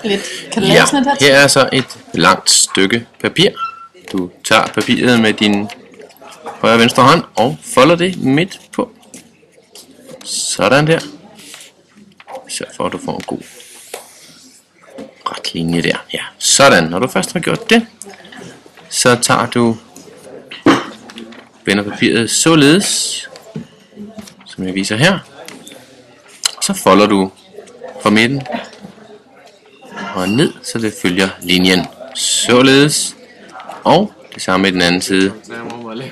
lidt. Kan du lave sådan et her? Her er så et langt stykke papir. Du tager papiret med din højre og venstre hånd og folder det midt på. Sådan der. Sørg for at du får en god ret linje der. Ja, sådan. Når du først har gjort det, så tager du, vender papiret således, som jeg viser her. Så folder du fra midten og ned, så det følger linjen. Således. Og det samme i den anden side.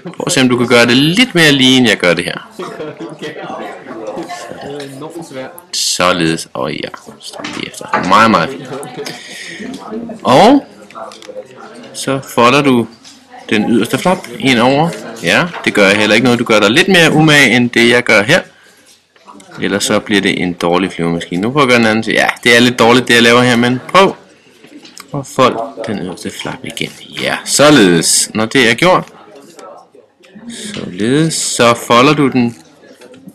Prøv at se, om du kan gøre det lidt mere lige, end jeg gør det her. Således. Og ja, stop lige efter. Meget, meget fint. Og så folder du den yderste flap ind over. Ja, det gør jeg heller ikke noget. Du gør dig lidt mere umage, end det jeg gør her. Ellers så bliver det en dårlig flyvemaskine. Nu prøver jeg at gøre den anden side. Ja, det er lidt dårligt, det jeg laver her, men prøv. Og fold den øverste flap igen. Ja, således. Når det er gjort, således, så folder du den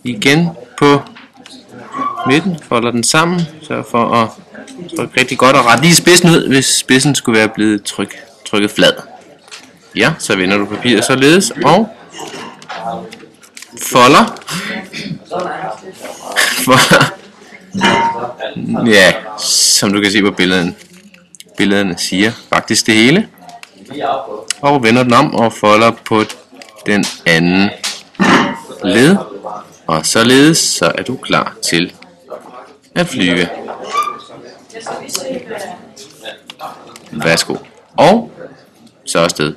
igen på midten. Folder den sammen. Sørg for at trykke rigtig godt og rette lige spidsen ud, hvis spidsen skulle være blevet trykket flad. Ja, så vender du papiret således og folder. Ja, som du kan se på billederne siger faktisk det hele. Og vender den om og folder på den anden led. Og således så er du klar til at flyve. Værsgo. Og så afsted.